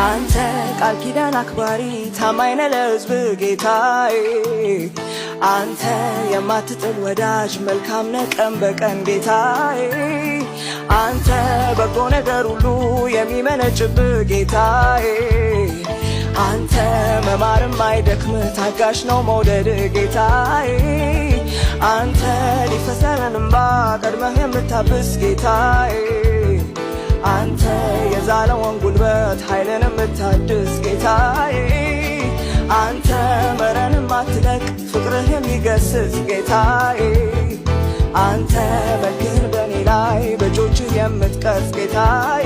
አንተ ቃል ኪዳን አክባሪ ታማኝ ነህ ለሕዝብ ጌታዬ አንተ የማትጥል ወዳጅ መልካም ነህ ቀን በቀን ጌታዬ አንተ በጎ ነገር ሁሉ የሚመነጭብህ ጌታዬ አንተ መማርም አይደክም ታጋሽ ነው መውደድ ጌታዬ አንተ ሊፈሰረን እንባ ቀድመህ የምታብስ ጌታዬ አንተ የዛለውን ጉልበት ኃይልን የምታድስ ጌታዬ አንተ መረንም አትለቅ ፍቅርህ የሚገስጽ ጌታዬ አንተ መልክህን በኔ ላይ በእጆችህ የምትቀርጽ ጌታዬ